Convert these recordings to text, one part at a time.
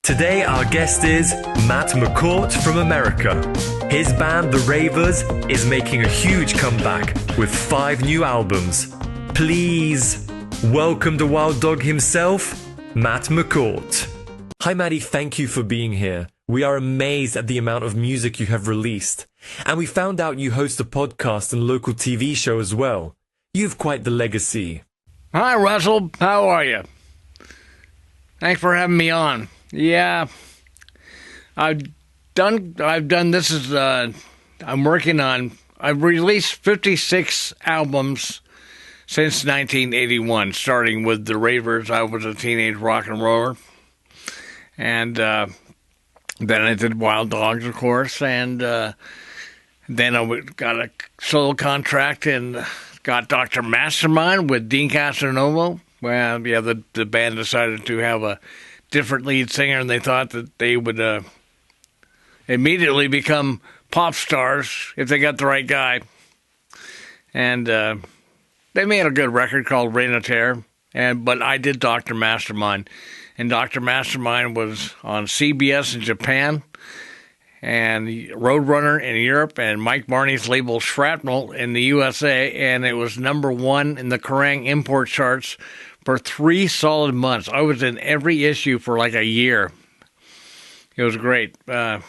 Today our guest is Matt McCourt from America. His band, The Ravers, is making a huge comeback with 5 new albums. Please welcome the Wild Dog himself, Matt McCourt. Hi Matty, thank you for being here. We are amazed at the amount of music you have released. And we found out you host a podcast and local TV show as well. You have quite the legacy. Hi Russell, how are you? Thanks for having me on. Yeah, I've released 56 albums since 1981, starting with The Ravers. I was a teenage rock and roller. And then I did Wild Dogs, of course, and then I got a solo contract and got Dr. Mastermind with Dean Castronovo. Well, yeah, the band decided to have a different lead singer, and they thought that they would immediately become pop stars if they got the right guy. And they made a good record called Reign of Terror, but I did Dr. Mastermind. And Dr. Mastermind was on CBS in Japan, and Roadrunner in Europe, and Mike Marnie's label Shrapnel in the USA, and it was #1 in the Kerrang import charts for 3 solid months. I was in every issue for like a year. It was great. The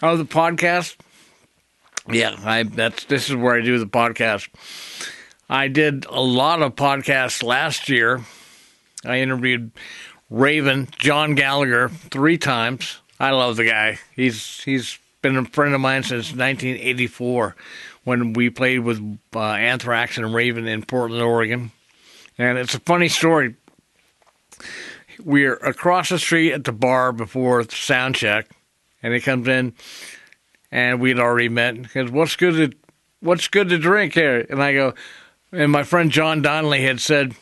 podcast? Yeah, this is where I do the podcast. I did a lot of podcasts last year. I interviewed Raven, John Gallagher, 3 times. I love the guy. He's been a friend of mine since 1984 when we played with Anthrax and Raven in Portland, Oregon. And it's a funny story. We're across the street at the bar before sound check, and he comes in, and we'd already met. He goes, what's good to drink here? And I go, and my friend John Donnelly had said,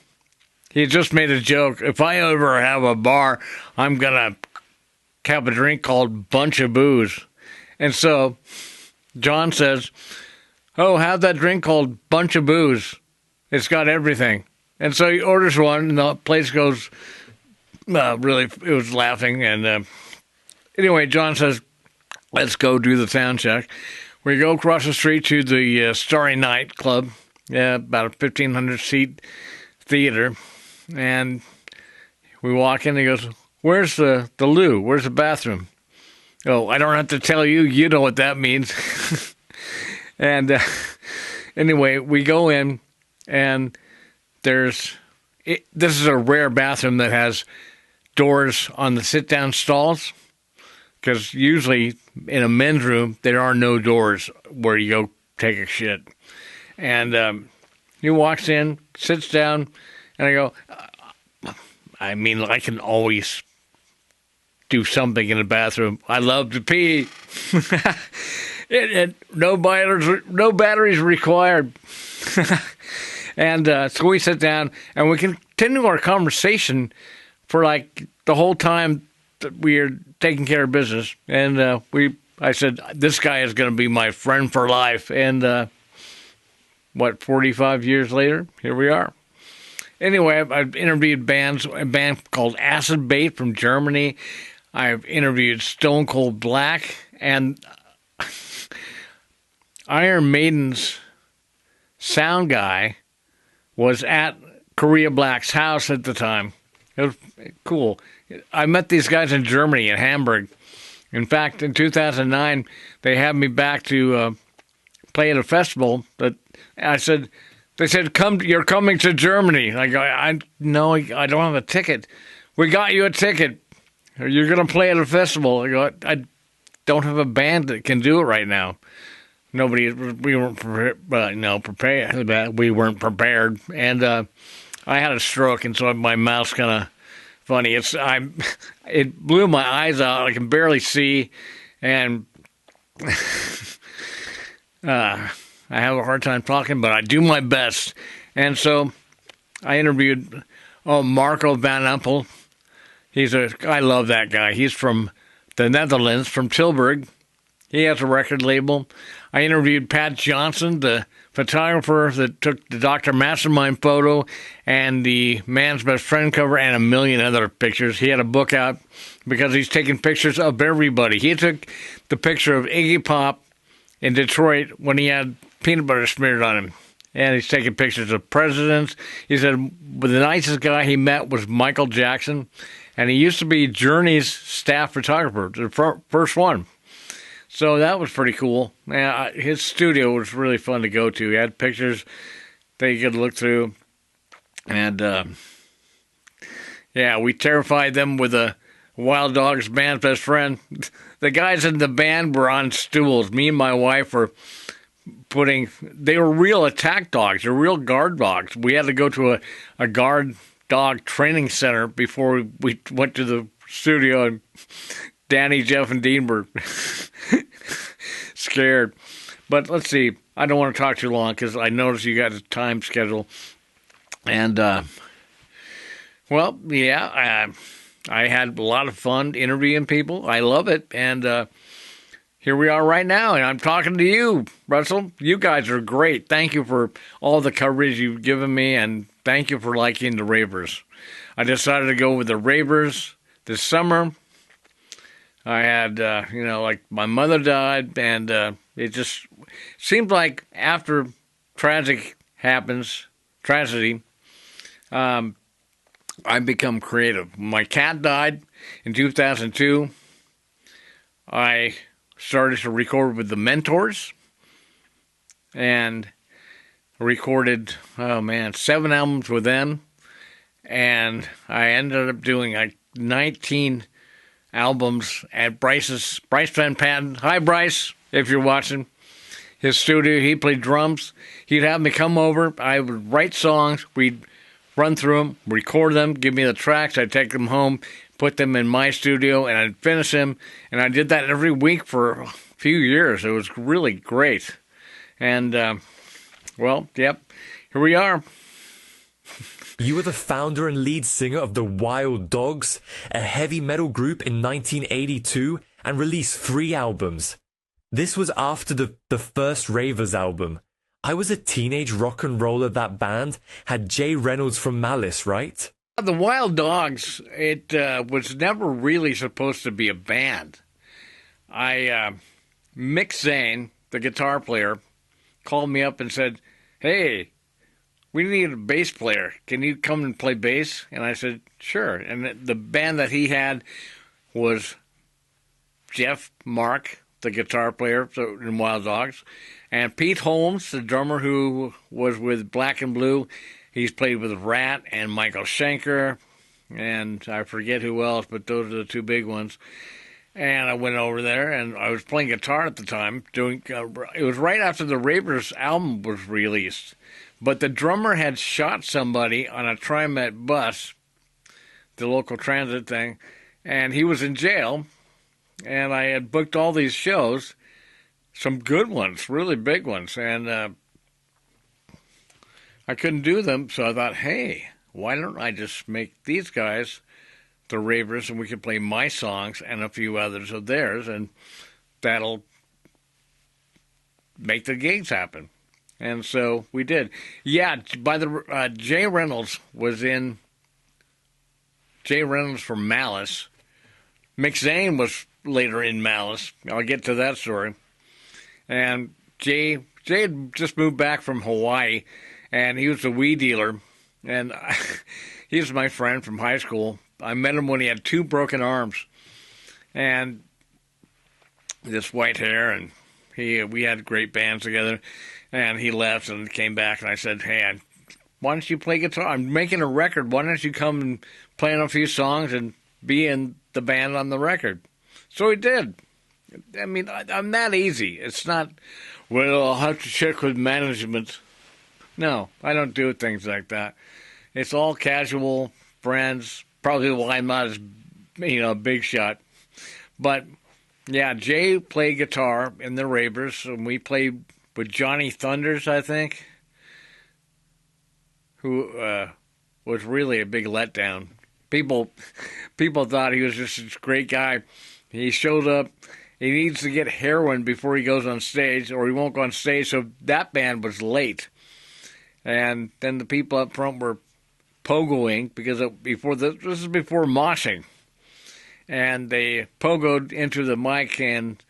he just made a joke, if I ever have a bar, I'm going to have a drink called Bunch of Booze. And so John says, oh, have that drink called Bunch of Booze. It's got everything. And so he orders one, and the place goes, really, it was laughing. And anyway, John says, let's go do the sound check. We go across the street to the Starry Night Club, about a 1,500-seat theater. And we walk in, and he goes, where's the loo? Where's the bathroom? Oh, I don't have to tell you. You know what that means. And anyway, we go in, and this is a rare bathroom that has doors on the sit-down stalls, because usually in a men's room, there are no doors where you go take a shit. And he walks in, sits down, and I go, I mean, I can always do something in the bathroom. I love to pee. No batteries required. And so we sit down, and we continue our conversation for like the whole time that we are taking care of business. And I said, this guy is going to be my friend for life. And 45 years later, here we are. Anyway, I've interviewed a band called Acid Bait from Germany. I've interviewed Stone Cold Black, and Iron Maiden's sound guy was at Korea Black's house at the time. It was cool. I met these guys in Germany, in Hamburg. In fact, in 2009, they had me back to play at a festival. They said, you're coming to Germany. I go, no, I don't have a ticket. We got you a ticket. You're going to play at a festival. I go, I don't have a band that can do it right now. We weren't prepared. We weren't prepared. And I had a stroke, and so my mouth's kind of funny. It blew my eyes out. I can barely see, and I have a hard time talking, but I do my best. And so I interviewed Marco van Empel. I love that guy. He's from the Netherlands, from Tilburg. He has a record label. I interviewed Pat Johnson, the photographer that took the Dr. Mastermind photo and the Man's Best Friend cover and a million other pictures. He had a book out because he's taking pictures of everybody. He took the picture of Iggy Pop in Detroit when he had peanut butter smeared on him. And he's taking pictures of presidents. He said the nicest guy he met was Michael Jackson. And he used to be Journey's staff photographer, the first one. So that was pretty cool. His studio was really fun to go to. He had pictures that you could look through. And, we terrified them with a Wild Dogs Band's Best Friend. The guys in the band were on stools. Me and my wife were they were real attack dogs. They're real guard dogs. We had to go to a guard dog training center before we went to the studio, and Danny, Jeff, and Dean were scared. But let's see. I don't want to talk too long because I noticed you got a time schedule. And, I had a lot of fun interviewing people. I love it. And here we are right now, and I'm talking to you, Russell. You guys are great. Thank you for all the coverage you've given me, and thank you for liking the Ravers. I decided to go with the Ravers this summer. I had, my mother died, and it just seemed like after tragedy, I become creative. My cat died in 2002. I started to record with the Mentors and recorded, 7 albums with them. And I ended up doing 19 albums at Bryce Van Patten. Hi, Bryce, if you're watching. His studio, he played drums. He'd have me come over. I would write songs. We'd run through them, record them, give me the tracks. I'd take them home, put them in my studio, and I'd finish them. And I did that every week for a few years. It was really great. And, here we are. You were the founder and lead singer of the Wild Dogs, a heavy metal group in 1982, and released 3 albums. This was after the first Ravers album. I was a teenage rock and roller. That band had Jay Reynolds from Malice, right? The Wild Dogs, it was never really supposed to be a band. Mick Zane, the guitar player, called me up and said, "Hey, we need a bass player. Can you come and play bass?" And I said, "Sure." And the band that he had was Jeff Mark, the guitar player in Wild Dogs, and Pete Holmes, the drummer who was with Black and Blue. He's played with Rat and Michael Schenker, and I forget who else, but those are the 2 big ones. And I went over there, and I was playing guitar at the time. It was right after the Ravers album was released. But the drummer had shot somebody on a TriMet bus, the local transit thing, and he was in jail. And I had booked all these shows, some good ones, really big ones, and I couldn't do them. So I thought, hey, why don't I just make these guys the Ravers, and we can play my songs and a few others of theirs, and that'll make the gigs happen. And so we did. Yeah, Jay Reynolds from Malice. Mick Zane was later in Malice. I'll get to that story. And Jay had just moved back from Hawaii, and he was a weed dealer. And he was my friend from high school. I met him when he had 2 broken arms and this white hair, and we had great bands together. And he left and came back, and I said, "Hey, why don't you play guitar? I'm making a record. Why don't you come and play on a few songs and be in the band on the record?" So he did. I mean, I'm that easy. It's not, well, I'll have to check with management. No, I don't do things like that. It's all casual, friends. Probably why I'm not as, a big shot. But, yeah, Jay played guitar in the Ravers, and we played with Johnny Thunders, I think, who was really a big letdown. People thought he was just this great guy. He showed up, he needs to get heroin before he goes on stage, or he won't go on stage. So that band was late. And then the people up front were pogoing because this is before moshing. And they pogoed into the mic, and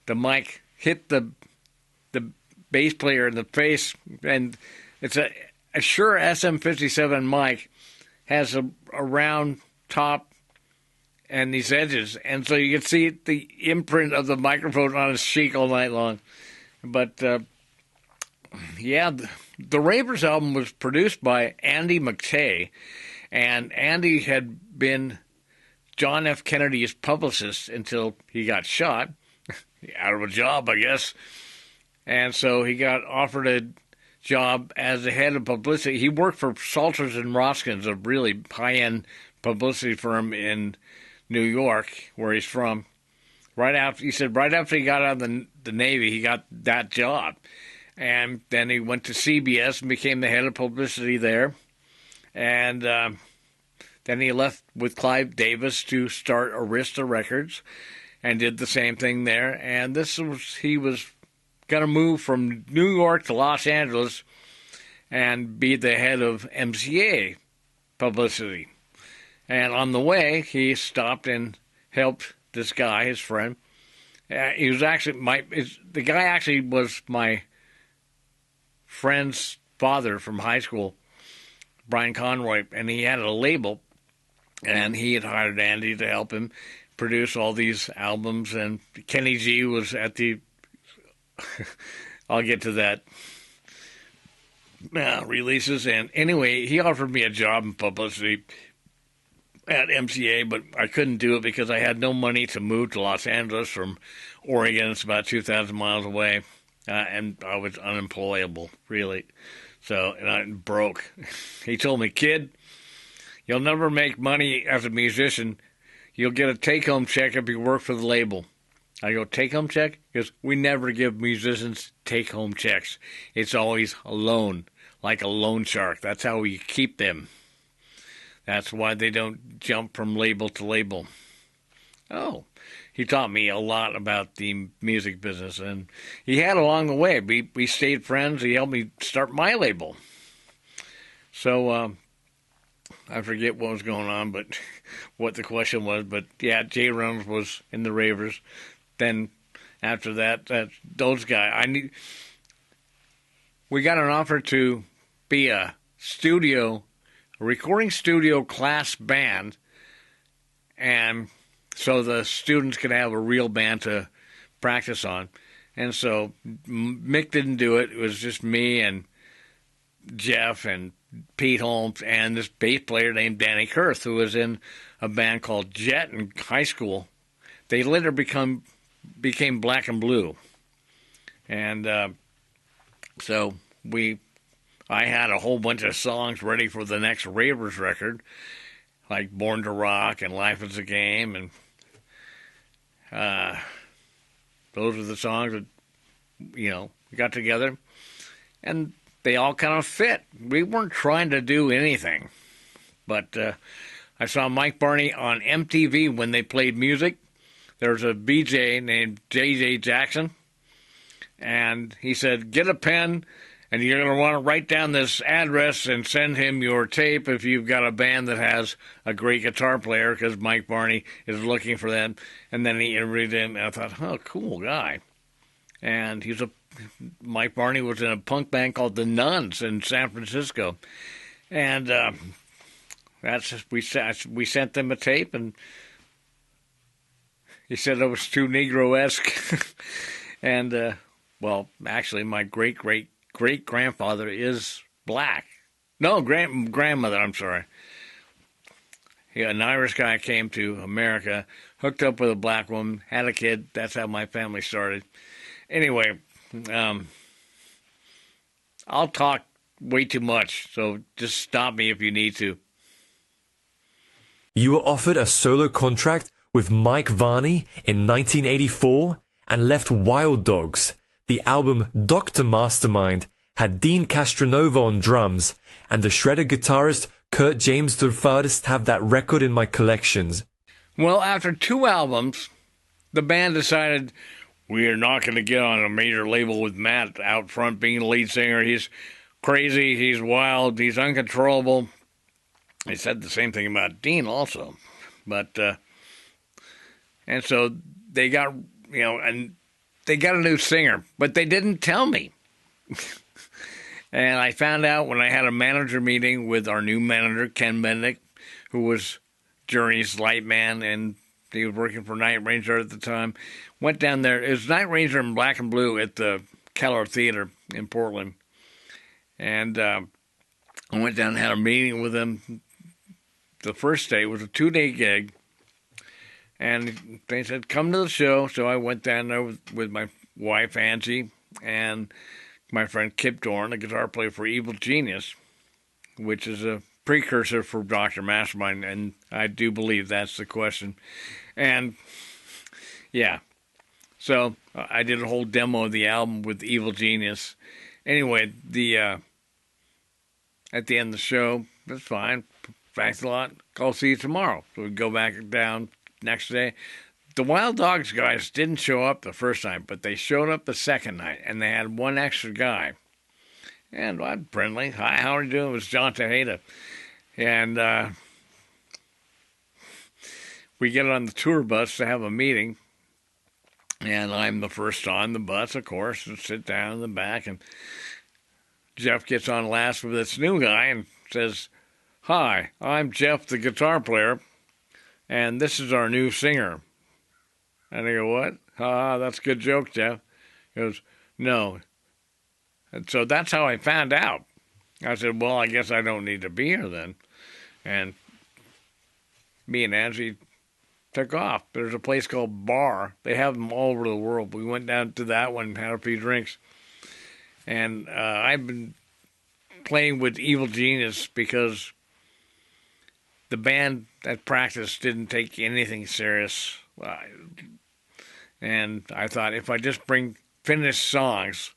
the mic hit the bass player in the face. And it's a Shure SM57 mic, has a round top and these edges, and so you can see the imprint of the microphone on his cheek all night long. But yeah, the Ravers album was produced by Andy McCourt, and Andy had been John F. Kennedy's publicist until he got shot, out of a job, I guess. And so he got offered a job as the head of publicity. He worked for Salters and Roskins, a really high-end publicity firm in New York, where he's from. Right after he got out of the Navy, he got that job. And then he went to CBS and became the head of publicity there. And then he left with Clive Davis to start Arista Records and did the same thing there. And he was going to move from New York to Los Angeles and be the head of MCA publicity. And on the way, he stopped and helped this guy, his friend. He was actually the guy actually was my friend's father from high school, Brian Conroy, and he had a label, and he had hired Andy to help him produce all these albums, and Kenny G was at the I'll get to that releases. And anyway, he offered me a job in publicity at MCA, but I couldn't do it because I had no money to move to Los Angeles from Oregon. It's about 2,000 miles away, and I was unemployable, really. So, and I broke. He told me, "Kid, you'll never make money as a musician. You'll get a take-home check if you work for the label." I go, "Take-home check?" Because we never give musicians take-home checks. It's always a loan, like a loan shark. That's how we keep them. That's why they don't jump from label to label. Oh, he taught me a lot about the music business, and he had along the way. We stayed friends. He helped me start my label. So I forget what was going on, but what the question was. But yeah, Jay Reynolds was in the Ravers. Then after that, those guys. We got an offer to be a recording studio class band, and so the students could have a real band to practice on. And so Mick didn't do it. It was just me and Jeff and Pete Holmes and this bass player named Danny Kurth, who was in a band called Jet in high school. They later became Black and Blue. And so I had a whole bunch of songs ready for the next Ravers record, like Born to Rock and Life is a Game, and those are the songs that, we got together, and they all kind of fit. We weren't trying to do anything, but I saw Mike Barney on MTV when they played music. There was a VJ named J.J. Jackson, and he said, "Get a pen, and you're going to want to write down this address and send him your tape if you've got a band that has a great guitar player," because Mike Barney is looking for them. And then he interviewed him, and I thought, oh, cool guy. And Mike Barney was in a punk band called the Nuns in San Francisco. And we sent them a tape, and he said it was too Negro-esque. And, well, actually, my great-grandfather is black. No, grandmother, I'm sorry. An Irish guy came to America, hooked up with a black woman, had a kid. That's how my family started. Anyway, I'll talk way too much, so just stop me if you need to. You were offered a solo contract with Mike Varney in 1984 and left Wild Dogs. The album Dr. Mastermind had Dean Castronova on drums, and the shredder guitarist Kurt James the farthest have that record in my collections. Well, after 2 albums, the band decided we are not going to get on a major label with Matt out front being the lead singer. He's crazy, he's wild, he's uncontrollable. They said the same thing about Dean also. But, and so they got, and they got a new singer, but they didn't tell me. And I found out when I had a manager meeting with our new manager, Ken Bendick, who was Journey's light man, and he was working for Night Ranger at the time. Went down there. It was Night Ranger in black and blue at the Keller Theater in Portland. And I went down and had a meeting with him. The first day was a 2-day gig. And they said, come to the show. So I went down there with my wife, Angie, and my friend Kip Dorn, a guitar player for Evil Genius, which is a precursor for Dr. Mastermind, and I do believe that's the question. And, yeah, so I did a whole demo of the album with Evil Genius. Anyway, at the end of the show, that's fine. Thanks a lot. I'll see you tomorrow. So we go back down next day. The Wild Dogs guys didn't show up the first night, but they showed up the second night, and they had one extra guy. And I'm friendly. Hi, how are you doing? It was John Tejeda. And we get on the tour bus to have a meeting, and I'm the first on the bus, of course, and sit down in the back, and Jeff gets on last with this new guy and says, hi, I'm Jeff, the guitar player, and this is our new singer. And I go, what? That's a good joke, Jeff. He goes, no. And so that's how I found out. I said, well, I guess I don't need to be here then. And me and Angie took off. There's a place called Bar. They have them all over the world. We went down to that one and had a few drinks. And I've been playing with Evil Genius because the band at practice didn't take anything serious. And I thought if I just bring finished songs,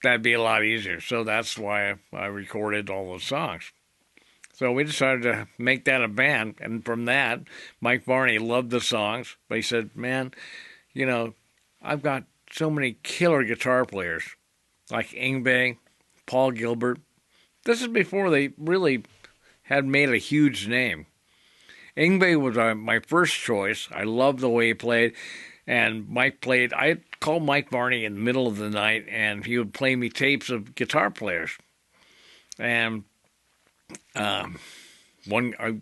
that'd be a lot easier. So that's why I recorded all those songs. So we decided to make that a band. And from that, Mike Varney loved the songs. But he said, man, I've got so many killer guitar players like Yngwie, Paul Gilbert. This is before they really had made a huge name. Yngwie was my first choice. I loved the way he played. And Mike played, I called Mike Varney in the middle of the night, and he would play me tapes of guitar players. And I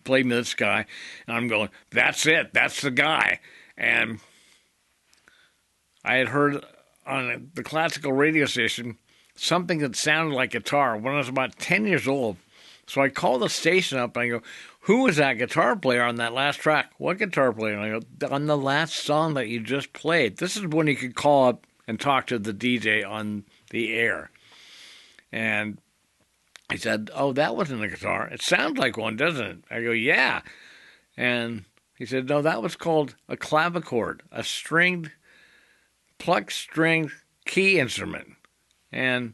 played me this guy, and I'm going, that's it, that's the guy. And I had heard on the classical radio station something that sounded like guitar when I was about 10 years old. So I called the station up, and I go, who was that guitar player on that last track? What guitar player? And I go, on the last song that you just played. This is when you could call up and talk to the DJ on the air. And he said, oh, that wasn't a guitar. It sounds like one, doesn't it? I go, yeah. And he said, no, that was called a clavichord, a stringed, plucked string key instrument. And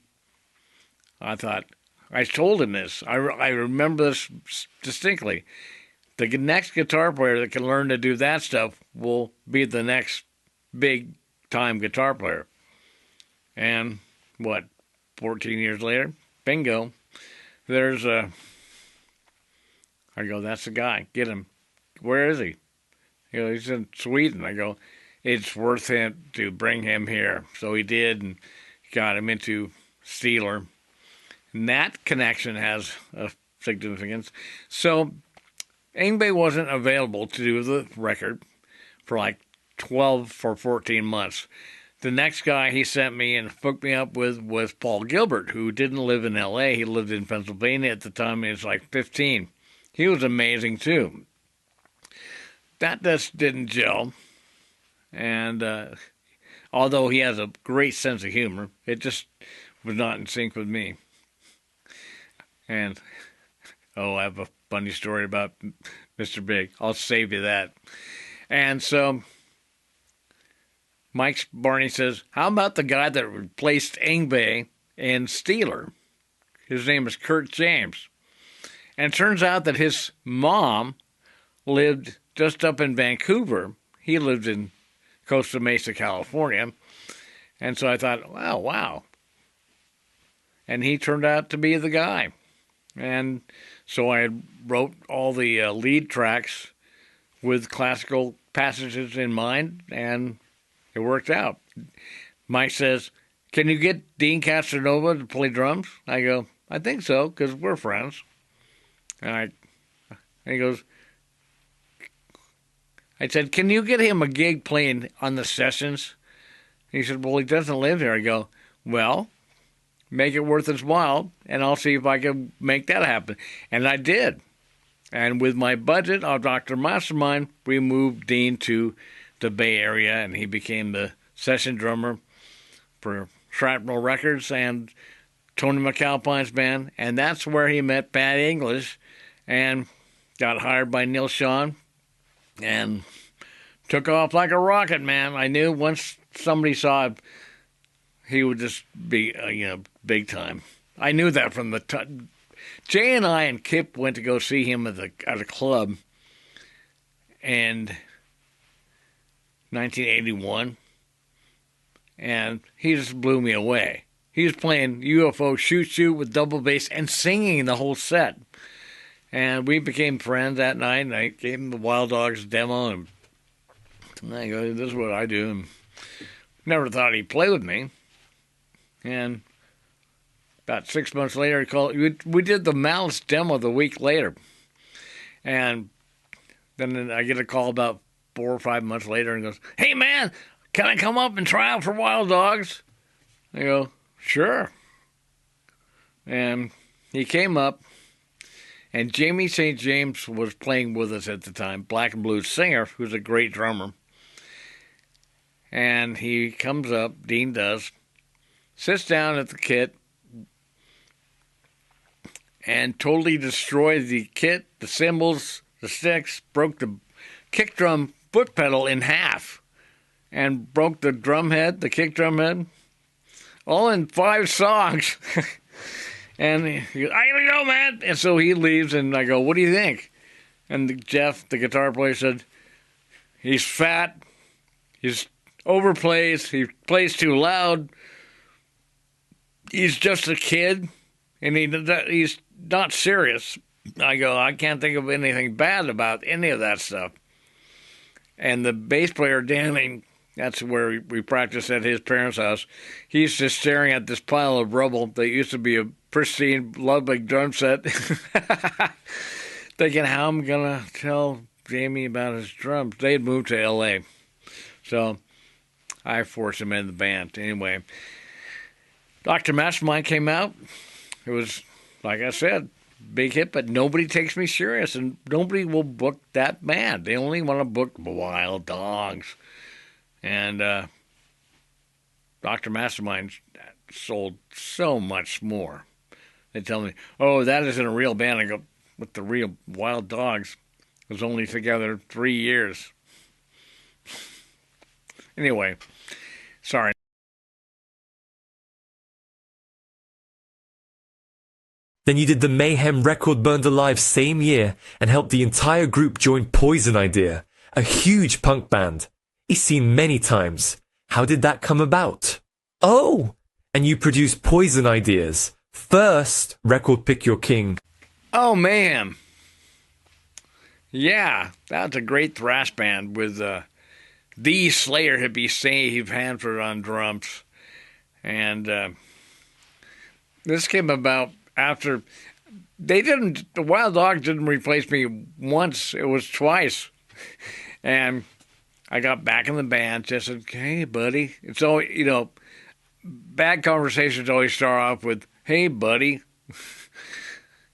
I thought, I told him this. I remember this distinctly. The next guitar player that can learn to do that stuff will be the next big-time guitar player. And, 14 years later, bingo, there's I go, that's the guy. Get him. Where is he? He's in Sweden. I go, it's worth it to bring him here. So he did, and got him into Steeler. And that connection has a significance. So Yngwie wasn't available to do the record for like 12 or 14 months. The next guy he sent me and hooked me up with was Paul Gilbert, who didn't live in L.A. He lived in Pennsylvania at the time. He was like 15. He was amazing, too. That just didn't gel. And although he has a great sense of humor, it just was not in sync with me. And, I have a funny story about Mr. Big. I'll save you that. And so Mike Varney says, how about the guy that replaced Yngwie in Steeler? His name is Kurt James. And it turns out that his mom lived just up in Vancouver. He lived in Costa Mesa, California. And so I thought, wow. And he turned out to be the guy. And so I wrote all the lead tracks with classical passages in mind, and it worked out. Mike says, "Can you get Dean Casanova to play drums?" I go, "I think so, because we're friends." And he goes, I said, "Can you get him a gig playing on the sessions?" He said, "Well, he doesn't live here." I go, "Well, make it worth his while, and I'll see if I can make that happen." And I did. And with my budget of Dr. Mastermind, we moved Dean to the Bay Area, and he became the session drummer for Shrapnel Records and Tony McAlpine's band. And that's where he met Pat English and got hired by Neil Sean and took off like a rocket, man. I knew once somebody saw it, he would just be, big time. I knew that from the time. Jay and I and Kip went to go see him at a club in 1981, and he just blew me away. He was playing UFO Shoot Shoot with double bass and singing the whole set. And we became friends that night, and I gave him the Wild Dogs demo, and I go, "This is what I do." And never thought he'd play with me. And about 6 months later, he called. We did the Malice demo the week later. And then I get a call about 4 or 5 months later and goes, "Hey, man, can I come up and try out for Wild Dogs?" I go, "Sure." And he came up, and Jamie St. James was playing with us at the time, Black and Blues singer, who's a great drummer. And he comes up, Dean does, sits down at the kit, and totally destroyed the kit, the cymbals, the sticks, broke the kick drum foot pedal in half, and broke the drum head, the kick drum head, all in 5 songs. And he goes, "I gotta go, man." And so he leaves, and I go, "What do you think?" And Jeff, the guitar player, said, "He's fat, he's overplays, he plays too loud, he's just a kid, and he's not serious." I go, "I can't think of anything bad about any of that stuff." And the bass player, Danny, that's where we practiced at his parents' house, he's just staring at this pile of rubble that used to be a pristine Ludwig drum set, thinking how I'm going to tell Jamie about his drums. They had moved to L.A., so I forced him in the band. Anyway, Dr. Mastermind came out. It was, like I said, big hit, but nobody takes me serious, and nobody will book that band. They only want to book Wild Dogs. And Dr. Mastermind sold so much more. They tell me, "Oh, that isn't a real band." I go, "With the real Wild Dogs was only together 3 years." Anyway, sorry. Then you did the Mayhem record Burned Alive same year and helped the entire group join Poison Idea, a huge punk band. He's seen many times. How did that come about? Oh, and you produced Poison Idea's first record Pick Your King. Oh, Mayhem. Yeah, that's a great thrash band with the Slayer hippie Steve Hanford on drums. And this came about after the Wild Dogs didn't replace me once, it was twice. And I got back in the band, just said, "Hey, buddy." It's always, bad conversations always start off with, "Hey, buddy."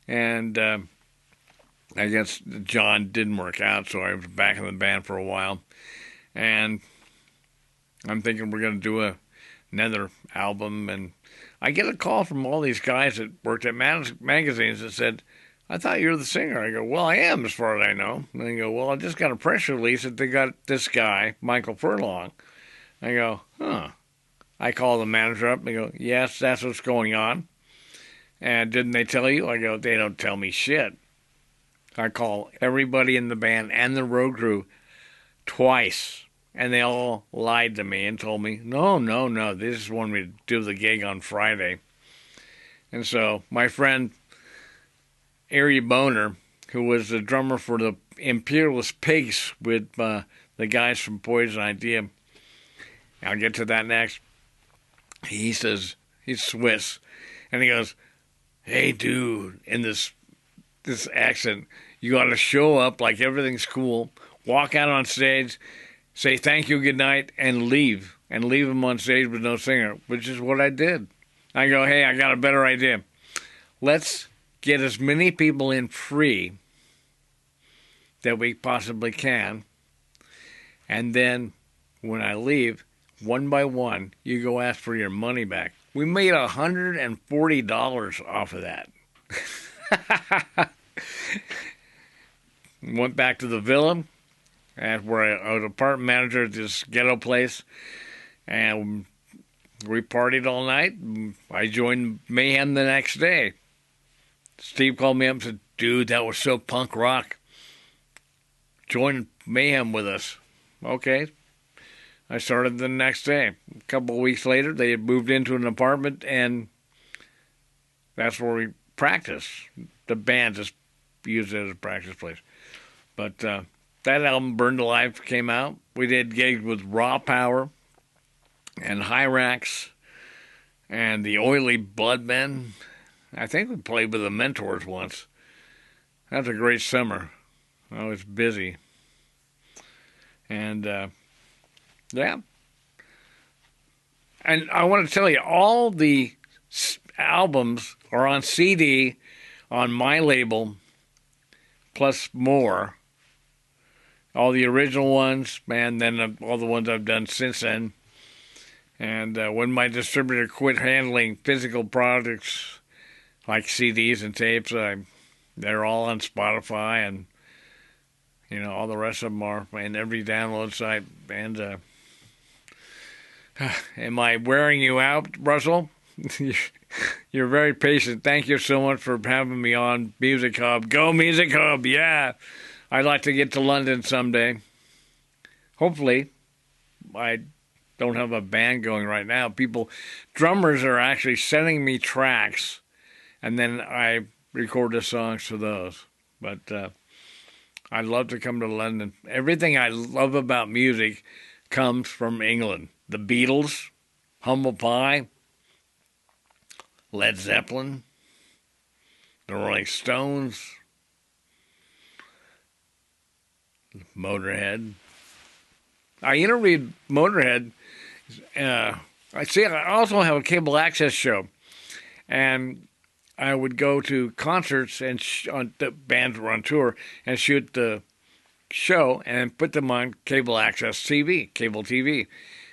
And I guess John didn't work out, so I was back in the band for a while. And I'm thinking we're going to do another album. And I get a call from all these guys that worked at magazines that said, "I thought you were the singer." I go, "Well, I am, as far as I know." And they go, "Well, I just got a press release that they got this guy, Michael Furlong." I go, "Huh." I call the manager up and they go, "Yes, that's what's going on." "And didn't they tell you?" I go, "They don't tell me shit." I call everybody in the band and the road crew twice. And they all lied to me and told me, no, they just wanted me to do the gig on Friday. And so my friend Ari Boner, who was the drummer for the Imperialist Pigs with the guys from Poison Idea, I'll get to that next. He says, he's Swiss, and he goes, hey, dude, in this accent, you got to show up like everything's cool, walk out on stage, say thank you, good night, and leave him on stage with no singer, which is what I did. I go, hey, I got a better idea. Let's get as many people in free that we possibly can, and then when I leave, one by one, you go ask for your money back. We made $140 off of that. Went back to the villa, where I was apartment manager at this ghetto place, and we partied all night. I joined Mayhem the next day. Steve called me up and said, dude, that was so punk rock. Join Mayhem with us. Okay. I started the next day. A couple of weeks later, they had moved into an apartment, and that's where we practiced. The band just used it as a practice place. But that album, Burned Alive, came out. We did gigs with Raw Power and Hyrax and the Oily Bloodmen. I think we played with the Mentors once. That was a great summer. I was busy. And, yeah. And I want to tell you, all the albums are on CD on my label, plus more. All the original ones, and then all the ones I've done since then. And when my distributor quit handling physical products like CDs and tapes, they're all on Spotify, and all the rest of them are, and every download site. And am I wearing you out, Russell? You're very patient. Thank you so much for having me on Music Hub. Go Music Hub, yeah. I'd like to get to London someday. Hopefully. I don't have a band going right now. Drummers are actually sending me tracks, and then I record the songs for those. But I'd love to come to London. Everything I love about music comes from England. The Beatles, Humble Pie, Led Zeppelin, the Rolling Stones, Motorhead. I interviewed Motorhead. I also have a cable access show, and I would go to concerts and on the bands were on tour and shoot the show and put them on cable access TV, cable TV.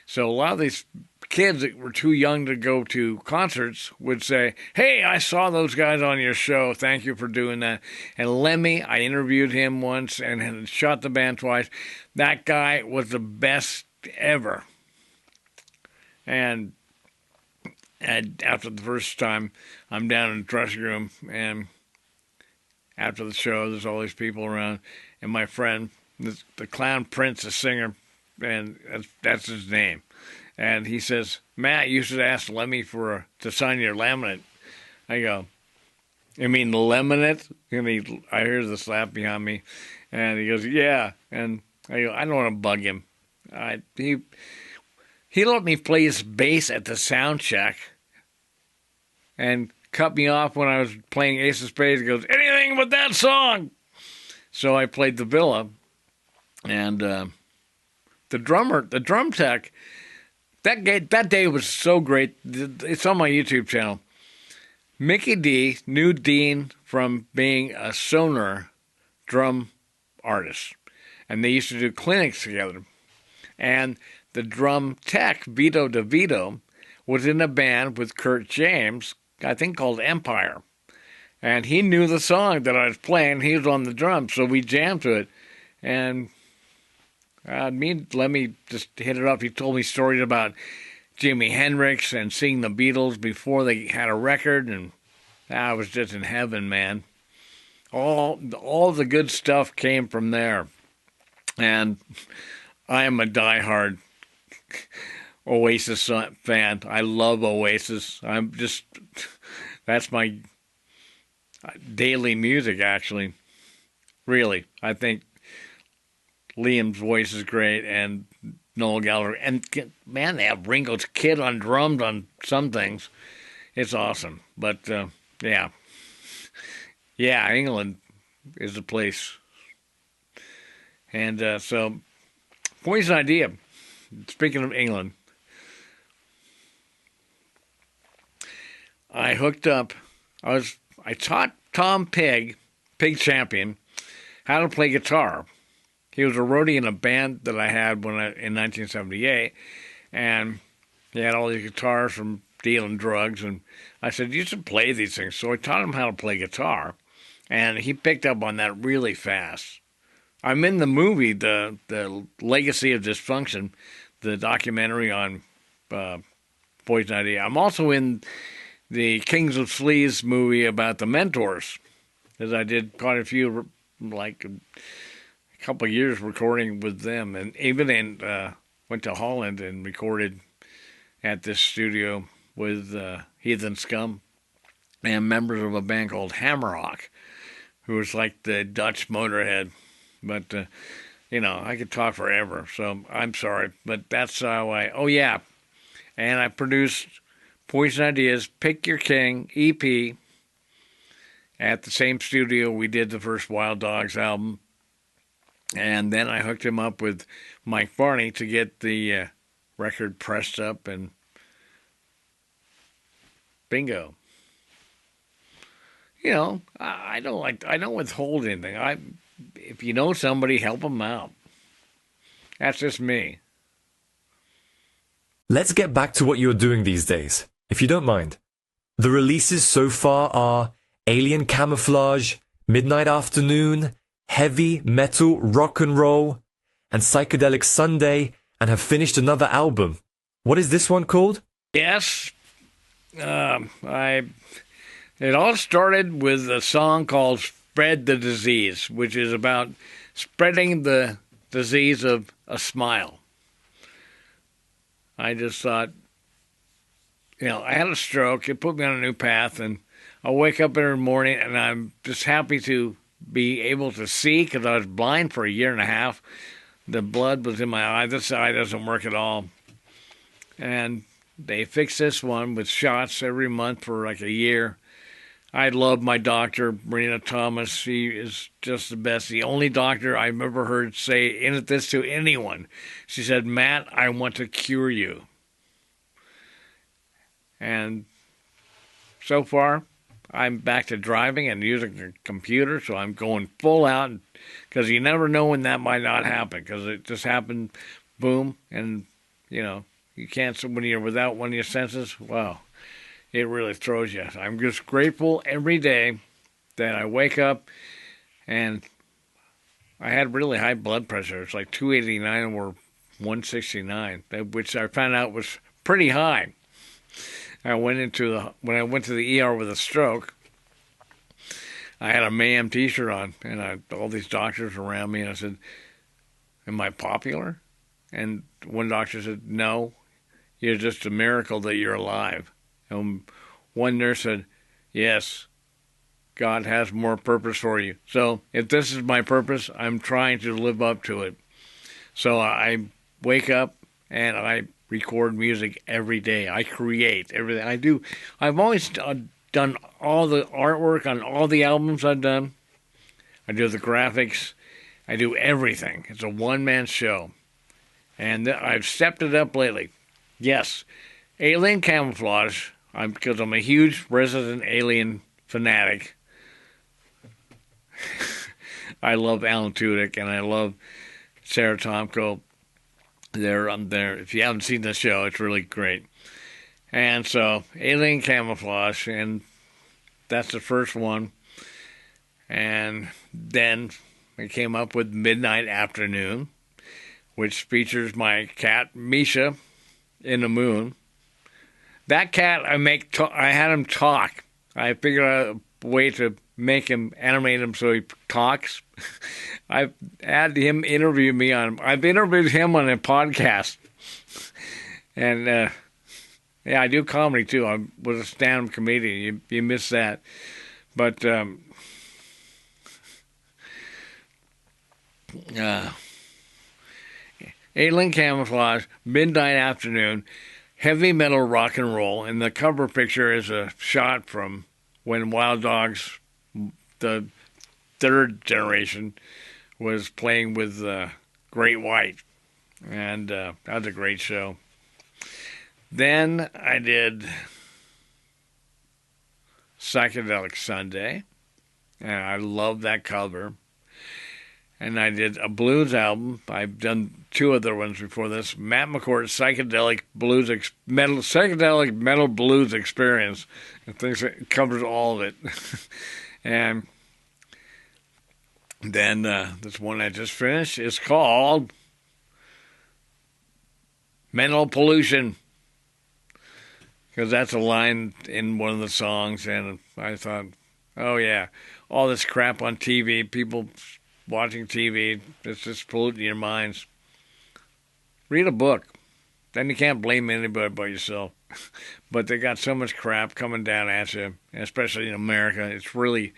So a lot of these kids that were too young to go to concerts would say, hey, I saw those guys on your show. Thank you for doing that. And Lemmy, I interviewed him once and shot the band twice. That guy was the best ever. And after the first time, I'm down in the dressing room, and after the show, there's all these people around, and my friend, the Clown Prince, the singer, and that's his name. And he says, Matt, you should ask Lemmy to sign your laminate. I go, you mean laminate? And I hear the slap behind me, and he goes, yeah. And I go, I don't want to bug him. He let me play his bass at the sound check and cut me off when I was playing Ace of Spades. He goes, anything but that song. So I played the villa, and the drum tech, that day was so great. It's on my YouTube channel. Mickey D knew Dean from being a Sonar drum artist, and they used to do clinics together. And the drum tech, Vito DeVito, was in a band with Kurt James, I think called Empire. And he knew the song that I was playing. He was on the drums, so we jammed to it. And let me just hit it up. He told me stories about Jimi Hendrix and seeing the Beatles before they had a record, and I was just in heaven, man. All the good stuff came from there. And I am a diehard Oasis fan. I love Oasis. That's my daily music, actually. Really. I think Liam's voice is great, and Noel Gallagher. And, man, they have Ringo's Kid on drums on some things. It's awesome. But, yeah. Yeah, England is the place. And so, Poison Idea. Speaking of England, I hooked up. I taught Tom Pig Champion, how to play guitar. He was a roadie in a band that I had in 1978, and he had all these guitars from dealing drugs. And I said, "You should play these things." So I taught him how to play guitar, and he picked up on that really fast. I'm in the movie, the Legacy of Dysfunction, the documentary on Poison Idea. I'm also in the Kings of Sleaze movie about the Mentors, as I did quite a few, like a couple of years recording with them, and even went to Holland and recorded at this studio with Heathen Scum and members of a band called Hammerhawk, who was like the Dutch Motorhead. But, I could talk forever, so I'm sorry. But that's how oh yeah, and I produced Poison Ideas Pick Your King EP at the same studio we did the first Wild Dogs album. And then I hooked him up with Mike Varney to get the record pressed up, and bingo. I don't withhold anything. If you know somebody, help them out. That's just me. Let's get back to what you're doing these days, if you don't mind. The releases so far are Alien Camouflage, Midnight Afternoon, Heavy Metal Rock and Roll, and Psychedelic Sunday, and have finished another album. What is this one called? Yes. It all started with a song called Spread the Disease, which is about spreading the disease of a smile. I just thought, I had a stroke. It put me on a new path, and I'll wake up every morning, and I'm just happy to be able to see, because I was blind for a year and a half. The blood was in my eye. This eye doesn't work at all. And they fixed this one with shots every month for like a year. I love my doctor, Marina Thomas. She is just the best. The only doctor I've ever heard say this to anyone. She said, "Matt, I want to cure you." And so far, I'm back to driving and using a computer, so I'm going full out, because you never know when that might not happen, because it just happened, boom, and, you can't, when you're without one of your senses, wow. It really throws you. I'm just grateful every day that I wake up, and I had really high blood pressure. It's like 289 or 169, which I found out was pretty high. When I went to the ER with a stroke, I had a Mayhem t-shirt on, and all these doctors around me, and I said, "Am I popular?" And one doctor said, "No, you're just a miracle that you're alive." And one nurse said, "Yes, God has more purpose for you." So if this is my purpose, I'm trying to live up to it. So I wake up and I record music every day. I create everything I do. I've always done all the artwork on all the albums I've done. I do the graphics. I do everything. It's a one-man show. And I've stepped it up lately. Yes, Alien Camouflage, because I'm a huge Resident Alien fanatic. I love Alan Tudyk, and I love Sarah Tomko. They're there. If you haven't seen the show, it's really great. And so, Alien Camouflage, and that's the first one. And then I came up with Midnight Afternoon, which features my cat, Misha, in the moon. That cat, I had him talk. I figured out a way to animate him so he talks. I've had him interview me I've interviewed him on a podcast. And, yeah, I do comedy too. I was a stand-up comedian. You miss that. But, Alien Camouflage, Midnight Afternoon, heavy metal rock and roll, and the cover picture is a shot from when Wild Dogs, the third generation, was playing with Great White, and that was a great show. Then I did Psychedelic Sunday, and I love that cover. And I did a blues album. I've done 2 other ones before this. Matt McCourt's Psychedelic Metal Blues Experience. It covers all of it. And then this one I just finished is called Mental Pollution. Because that's a line in one of the songs. And I thought, oh yeah, all this crap on TV, people watching TV, it's just polluting your minds. Read a book. Then you can't blame anybody but yourself. But they got so much crap coming down at you, especially in America. It's really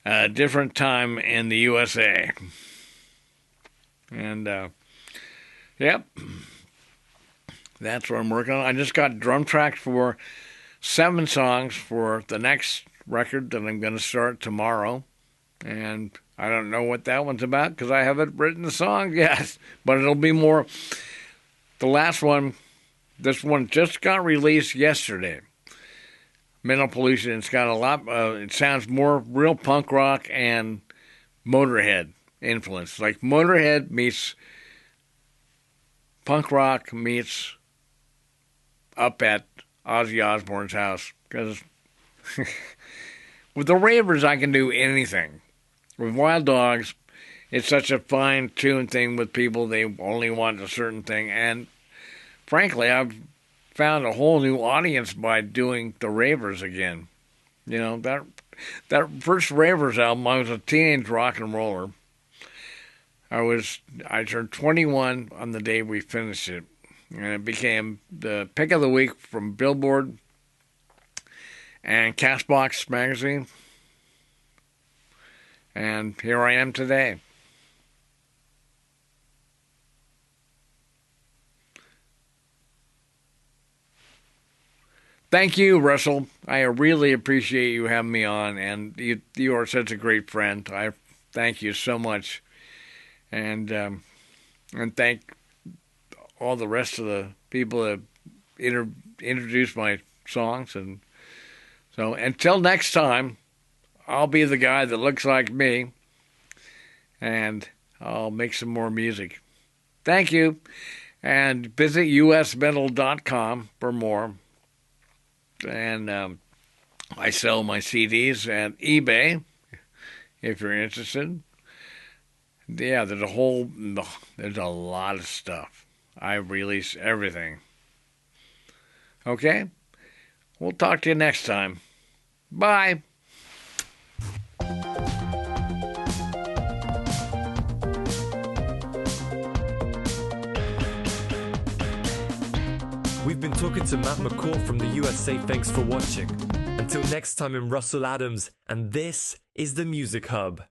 a different time in the USA. And, yep, that's what I'm working on. I just got drum tracks for 7 songs for the next record that I'm going to start tomorrow. And I don't know what that one's about because I haven't written the song yet. But it'll be more. The last one, this one just got released yesterday. Mental Pollution. It's got a lot. It sounds more real punk rock and Motorhead influence. Like Motorhead meets punk rock meets Up at Ozzy Osbourne's house. Because with the Ravers, I can do anything. With Wild Dogs, it's such a fine-tuned thing with people. They only want a certain thing. And frankly, I've found a whole new audience by doing the Ravers again. You know, that first Ravers album, I was a teenage rock and roller. I turned 21 on the day we finished it. And it became the pick of the week from Billboard and Castbox magazine. And here I am today. Thank you, Russell. I really appreciate you having me on, and you are such a great friend. I thank you so much, and thank all the rest of the people that introduced my songs. And so until next time, I'll be the guy that looks like me, and I'll make some more music. Thank you, and visit usmetal.com for more. And I sell my CDs at eBay if you're interested. Yeah, there's a lot of stuff. I release everything. Okay? We'll talk to you next time. Bye. We've been talking to Matt McCourt from the USA. Thanks for watching. Until next time, I'm Russell Addams, and this is the Music Hub.